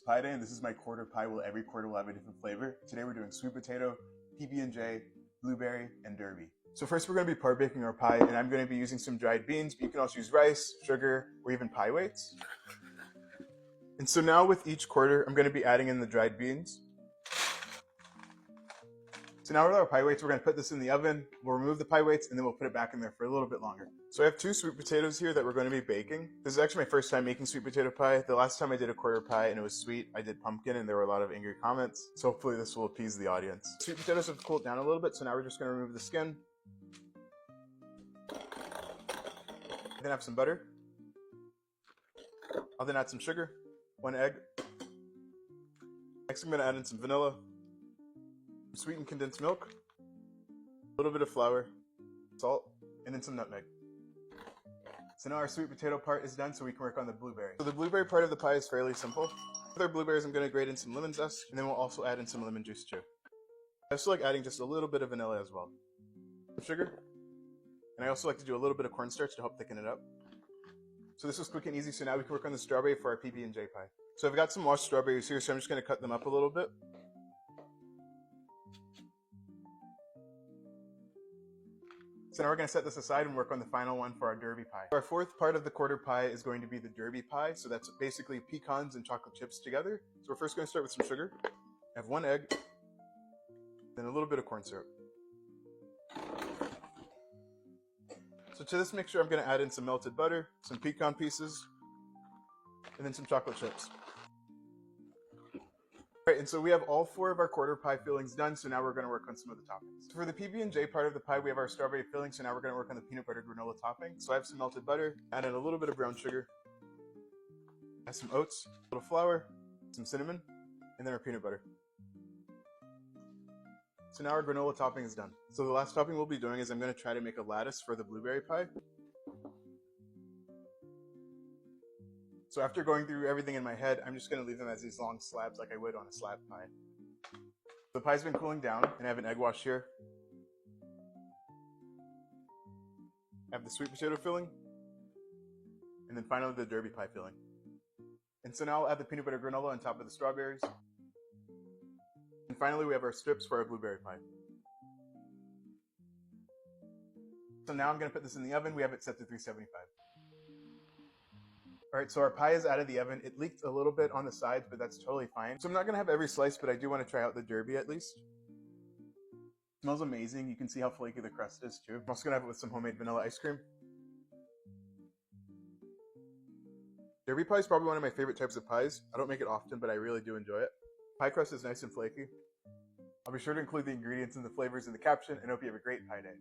Pie Day, and this is my quarter pie. Every quarter will have a different flavor. Today we're doing sweet potato, PB&J, blueberry, and derby. So first we're going to be par baking our pie, and I'm going to be using some dried beans, but you can also use rice, sugar, or even pie weights. And so now with each quarter, I'm going to be adding in the dried beans. So now with our pie weights, we're going to put this in the oven, we'll remove the pie weights, and then we'll put it back in there for a little bit longer. So I have 2 sweet potatoes here that we're going to be baking. This is actually my first time making sweet potato pie. The last time I did a quarter pie and it was sweet, I did pumpkin and there were a lot of angry comments. So hopefully this will appease the audience. Sweet potatoes have cooled down a little bit, so now we're just going to remove the skin. Then have some butter. I'll then add some sugar, 1 egg. Next I'm going to add in some vanilla, sweetened condensed milk, a little bit of flour, salt, and then some nutmeg. So now our sweet potato part is done, so we can work on the blueberry. So the blueberry part of the pie is fairly simple. With our blueberries, I'm going to grate in some lemon zest, and then we'll also add in some lemon juice too. I also like adding just a little bit of vanilla as well. Sugar, and I also like to do a little bit of cornstarch to help thicken it up. So this was quick and easy, so now we can work on the strawberry for our PB&J pie. So I've got some washed strawberries here, so I'm just going to cut them up a little bit. So now we're going to set this aside and work on the final one for our derby pie. Our 4th part of the quarter pie is going to be the derby pie. So that's basically pecans and chocolate chips together. So we're first going to start with some sugar. I have 1 egg, then a little bit of corn syrup. So to this mixture, I'm going to add in some melted butter, some pecan pieces, and then some chocolate chips. Alright, and so we have all 4 of our quarter pie fillings done, so now we're going to work on some of the toppings. So for the PB&J part of the pie, we have our strawberry filling, so now we're going to work on the peanut butter granola topping. So I have some melted butter, add in a little bit of brown sugar, add some oats, a little flour, some cinnamon, and then our peanut butter. So now our granola topping is done. So the last topping we'll be doing is I'm going to try to make a lattice for the blueberry pie. So after going through everything in my head, I'm just going to leave them as these long slabs like I would on a slab pie. The pie's been cooling down, and I have an egg wash here. I have the sweet potato filling, and then finally the derby pie filling. And so now I'll add the peanut butter granola on top of the strawberries. And finally we have our strips for our blueberry pie. So now I'm going to put this in the oven. We have it set to 375. Alright, so our pie is out of the oven. It leaked a little bit on the sides, but that's totally fine. So I'm not going to have every slice, but I do want to try out the derby at least. It smells amazing. You can see how flaky the crust is too. I'm also going to have it with some homemade vanilla ice cream. Derby pie is probably one of my favorite types of pies. I don't make it often, but I really do enjoy it. Pie crust is nice and flaky. I'll be sure to include the ingredients and the flavors in the caption, and hope you have a great pie day.